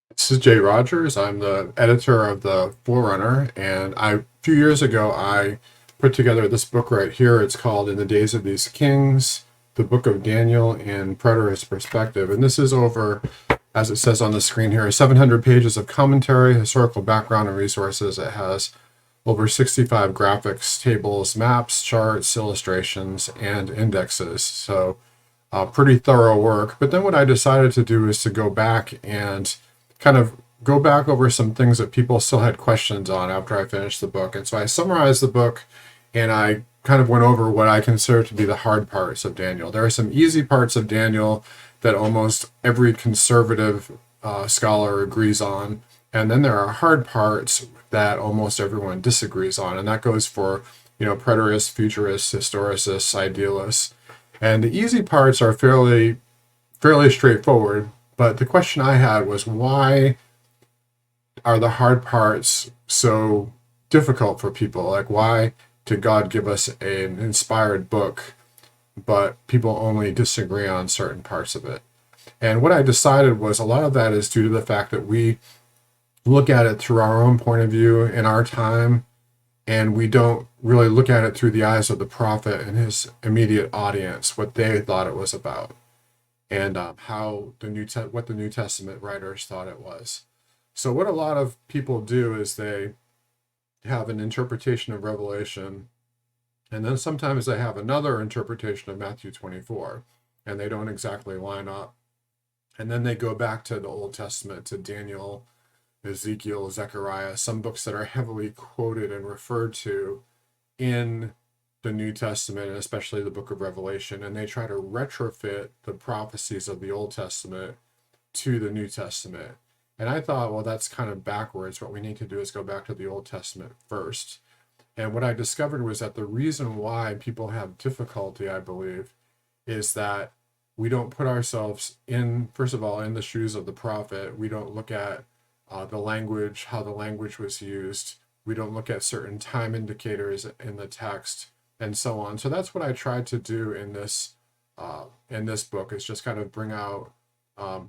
This is Jay Rogers. I'm the editor of the Forerunner, and a few years ago I put together this book right here. It's called "In the Days of These Kings: The Book of Daniel in Preterist Perspective," and this is over, as it says on the screen here, 700 pages of commentary, historical background, and resources. It has over 65 graphics, tables, maps, charts, illustrations, and indexes. So pretty thorough work. But then what I decided to do is to go back and kind of go back over some things that people still had questions on after I finished the book. And so I summarized the book and I kind of went over what I consider to be the hard parts of Daniel. There are some easy parts of Daniel that almost every conservative scholar agrees on. And then there are hard parts that almost everyone disagrees on. And that goes for, preterists, futurists, historicists, idealists. And the easy parts are fairly straightforward, but the question I had was, why are the hard parts so difficult for people? Like, why did God give us an inspired book, but people only disagree on certain parts of it? And what I decided was a lot of that is due to the fact that we look at it through our own point of view in our time, and we don't really look at it through the eyes of the prophet and his immediate audience, what they thought it was about, and how what the New Testament writers thought it was. So what a lot of people do is they have an interpretation of Revelation, and then sometimes they have another interpretation of Matthew 24, and they don't exactly line up. And then they go back to the Old Testament, to Daniel, Ezekiel, Zechariah, some books that are heavily quoted and referred to in the New Testament, and especially the book of Revelation, and they try to retrofit the prophecies of the Old Testament to the New Testament. And I thought, well, that's kind of backwards. What we need to do is go back to the Old Testament first. And what I discovered was that the reason why people have difficulty, I believe, is that we don't put ourselves in, first of all, in the shoes of the prophet. We don't look at the language, how the language was used. We don't look at certain time indicators in the text, and so on. So that's what I tried to do in this book, is just kind of bring out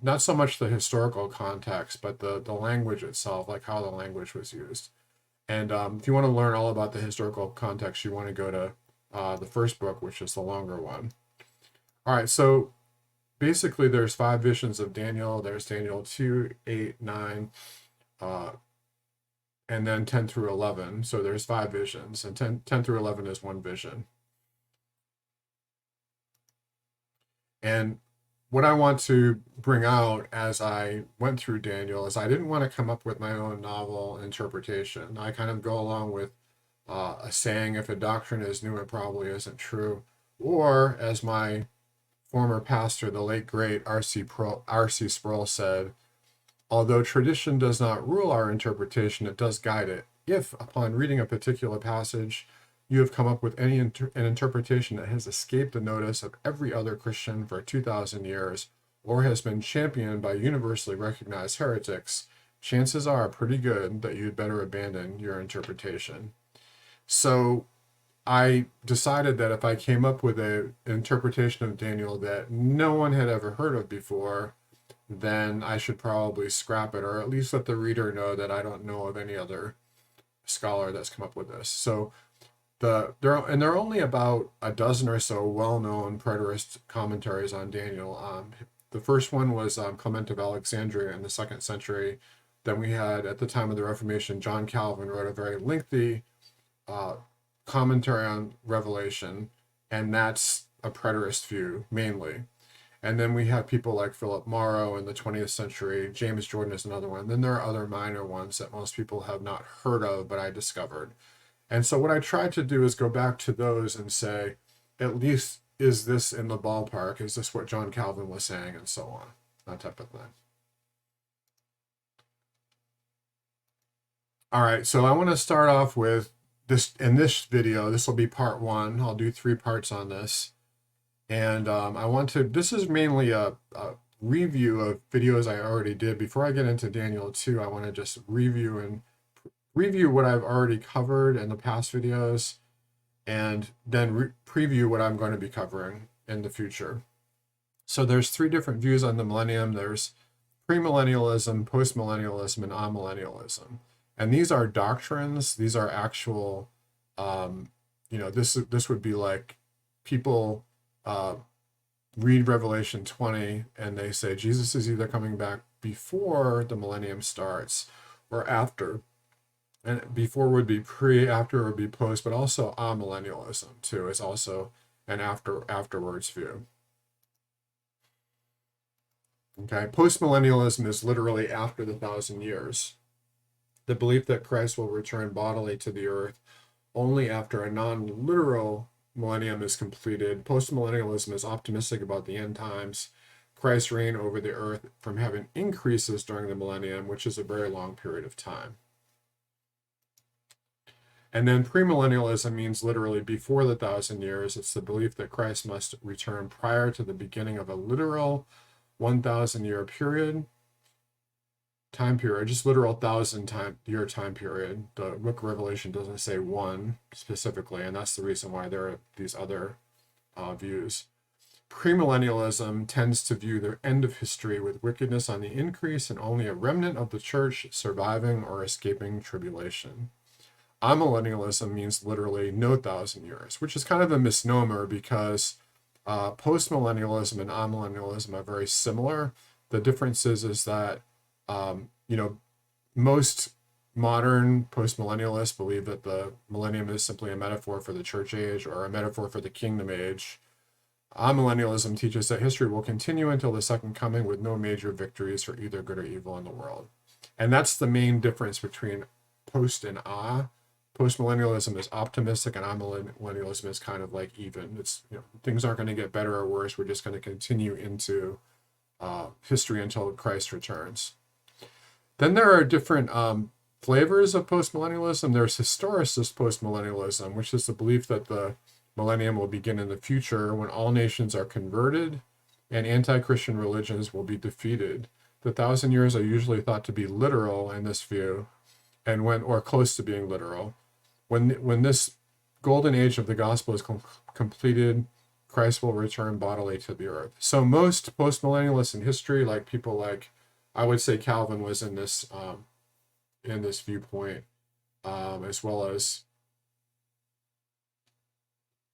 not so much the historical context, but the language itself, like how the language was used. And if you want to learn all about the historical context, you want to go to the first book, which is the longer one. All right, so basically there's 5 visions of Daniel. There's Daniel 2, 8, 9, and then 10 through 11. So there's 5 visions, and 10 through 11 is one vision. And what I want to bring out as I went through Daniel is I didn't want to come up with my own novel interpretation. I kind of go along with a saying, if a doctrine is new, it probably isn't true. Or, as my former pastor, the late great R.C. Sproul said, although tradition does not rule our interpretation, it does guide it. If, upon reading a particular passage, you have come up with an interpretation that has escaped the notice of every other Christian for 2,000 years, or has been championed by universally recognized heretics, chances are pretty good that you'd better abandon your interpretation. So I decided that if I came up with an interpretation of Daniel that no one had ever heard of before, then I should probably scrap it, or at least let the reader know that I don't know of any other scholar that's come up with this. So there are only about a dozen or so well-known preterist commentaries on Daniel. The first one was Clement of Alexandria in the 2nd century. Then we had, at the time of the Reformation, John Calvin wrote a very lengthy commentary on Revelation, and that's a preterist view mainly. And then we have people like Philip Morrow in the 20th century. James Jordan is another one. Then there are other minor ones that most people have not heard of, but I discovered. And so what I tried to do is go back to those and say, at least, is this in the ballpark? Is this what John Calvin was saying? And so on, that type of thing. All right, so I want to start off with this. In this video, this will be part 1. I'll do 3 parts on this. And this is mainly a review of videos I already did. Before I get into Daniel 2, I want to just review what I've already covered in the past videos, and then preview what I'm going to be covering in the future. So there's 3 different views on the millennium. There's premillennialism, postmillennialism, and amillennialism. And these are doctrines. These are actual, this would be like people read Revelation 20 and they say Jesus is either coming back before the millennium starts or after. And before would be pre, after would be post, but also amillennialism too is also an afterwards view. Okay, postmillennialism is literally after the 1,000 years. The belief that Christ will return bodily to the earth only after a non-literal millennium is completed. Postmillennialism is optimistic about the end times, Christ's reign over the earth from having increases during the millennium, which is a very long period of time. And then premillennialism means literally before the 1,000 years. It's the belief that Christ must return prior to the beginning of a literal 1,000-year time period, just literal 1,000-year time period. The book of Revelation doesn't say one specifically, and that's the reason why there are these other views. Premillennialism tends to view the end of history with wickedness on the increase and only a remnant of the church surviving or escaping tribulation. Amillennialism means literally no 1,000 years, which is kind of a misnomer because postmillennialism and amillennialism are very similar. The difference is that most modern postmillennialists believe that the millennium is simply a metaphor for the church age or a metaphor for the kingdom age. Amillennialism teaches that history will continue until the second coming with no major victories for either good or evil in the world. And that's the main difference between post and Postmillennialism is optimistic and amillennialism is kind of like even. It's things aren't going to get better or worse. We're just going to continue into history until Christ returns. Then there are different flavors of postmillennialism. There's historicist postmillennialism, which is the belief that the millennium will begin in the future when all nations are converted and anti-Christian religions will be defeated. The 1,000 years are usually thought to be literal in this view, and or close to being literal. When this golden age of the gospel is completed, Christ will return bodily to the earth. So most postmillennialists in history, like people like, I would say Calvin was in this viewpoint, as well as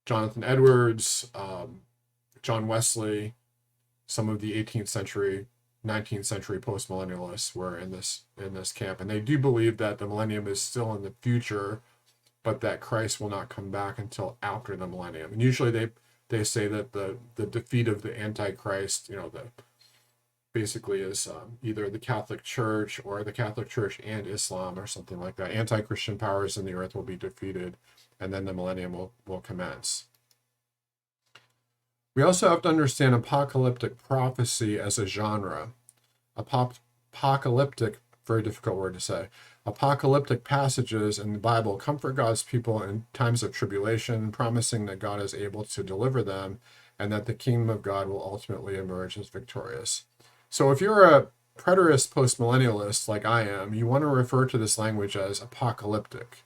Jonathan Edwards, John Wesley, some of the 18th century, 19th century postmillennialists were in this camp, and they do believe that the millennium is still in the future, but that Christ will not come back until after the millennium. And usually they say that the defeat of the Antichrist, basically is either the Catholic Church or the Catholic Church and Islam or something like that. Anti-Christian powers in the earth will be defeated, and then the millennium will commence. We also have to understand apocalyptic prophecy as a genre. Apocalyptic, very difficult word to say. Apocalyptic passages in the Bible comfort God's people in times of tribulation, promising that God is able to deliver them and that the kingdom of God will ultimately emerge as victorious. So if you're a preterist postmillennialist like I am, you want to refer to this language as apocalyptic.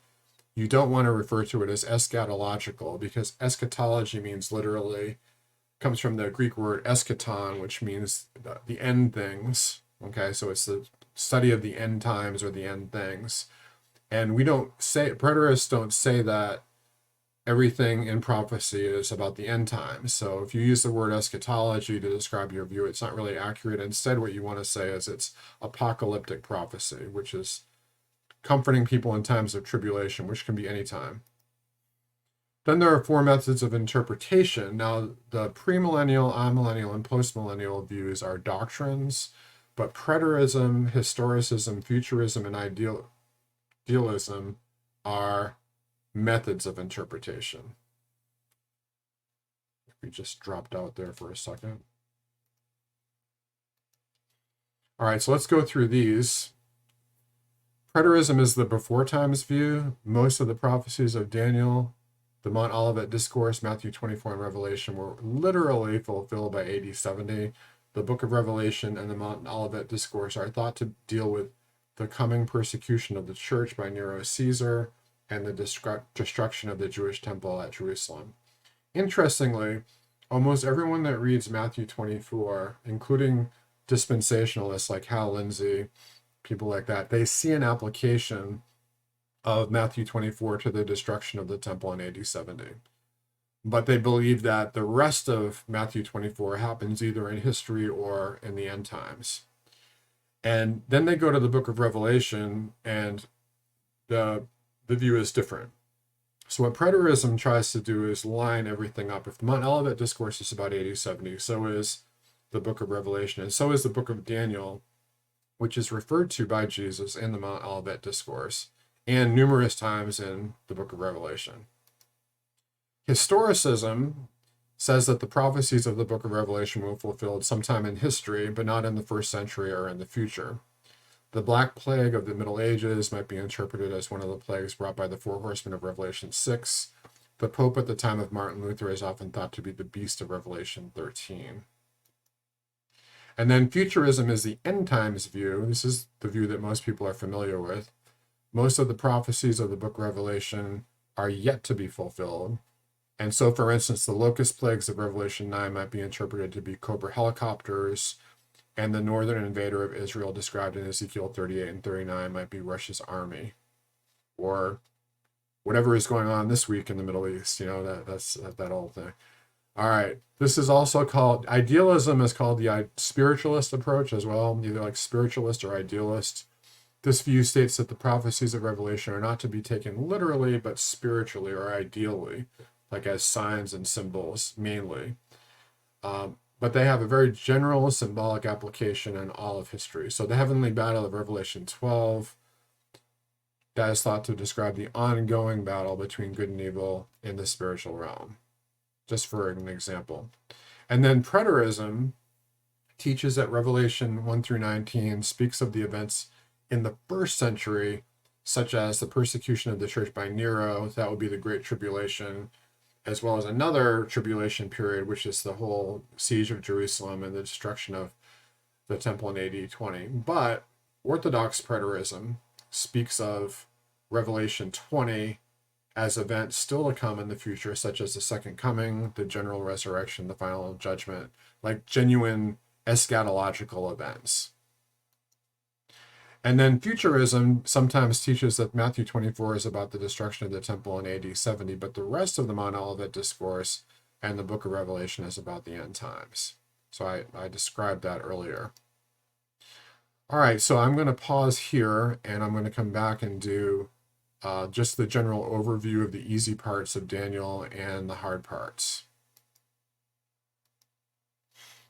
You don't want to refer to it as eschatological, because eschatology means literally, comes from the Greek word eschaton, which means the end things. Okay, so it's the study of the end times or the end things. And preterists don't say that everything in prophecy is about the end times. So if you use the word eschatology to describe your view, it's not really accurate. Instead, what you want to say is it's apocalyptic prophecy, which is comforting people in times of tribulation, which can be any time. Then there are four methods of interpretation. Now, the premillennial, amillennial, and postmillennial views are doctrines, but preterism, historicism, futurism, and idealism are methods of interpretation. We just dropped out there for a second. All right, so let's go through these. Preterism is the before times view. Most of the prophecies of Daniel, the Mount Olivet Discourse, Matthew 24, and Revelation were literally fulfilled by AD 70. The book of Revelation and the Mount Olivet Discourse are thought to deal with the coming persecution of the church by Nero Caesar and the destruction of the Jewish temple at Jerusalem. Interestingly, almost everyone that reads Matthew 24, including dispensationalists like Hal Lindsey, people like that, they see an application of Matthew 24 to the destruction of the temple in AD 70. But they believe that the rest of Matthew 24 happens either in history or in the end times. And then they go to the book of Revelation, and the view is different. So what preterism tries to do is line everything up. If the Mount Olivet Discourse is about AD 70, so is the book of Revelation, and so is the book of Daniel, which is referred to by Jesus in the Mount Olivet Discourse and numerous times in the book of Revelation. Historicism says that the prophecies of the book of Revelation were fulfilled sometime in history, but not in the first century or in the future. The Black Plague of the Middle Ages might be interpreted as one of the plagues brought by the four horsemen of Revelation 6. The Pope at the time of Martin Luther is often thought to be the beast of Revelation 13. And then futurism is the end times view. This is the view that most people are familiar with. Most of the prophecies of the book of Revelation are yet to be fulfilled. And so, for instance, the locust plagues of Revelation 9 might be interpreted to be Cobra helicopters, and the northern invader of Israel described in Ezekiel 38 and 39 might be Russia's army, or whatever is going on this week in the Middle East. That's that whole thing. All right, this is also called, idealism is called the spiritualist approach as well, either like spiritualist or idealist. This view states that the prophecies of Revelation are not to be taken literally, but spiritually or ideally, like as signs and symbols mainly. But they have a very general symbolic application in all of history. So the heavenly battle of Revelation 12, that is thought to describe the ongoing battle between good and evil in the spiritual realm, just for an example. And then preterism teaches that Revelation 1 through 19 speaks of the events in the first century, such as the persecution of the church by Nero, that would be the Great Tribulation, as well as another tribulation period, which is the whole siege of Jerusalem and the destruction of the temple in AD 20. But Orthodox preterism speaks of Revelation 20 as events still to come in the future, such as the second coming, the general resurrection, the final judgment, like genuine eschatological events. And then futurism sometimes teaches that Matthew 24 is about the destruction of the temple in AD 70, but the rest of the Mount Olivet Discourse and the book of Revelation is about the end times. So I described that earlier. All right, so I'm going to pause here, and I'm going to come back and do just the general overview of the easy parts of Daniel and the hard parts.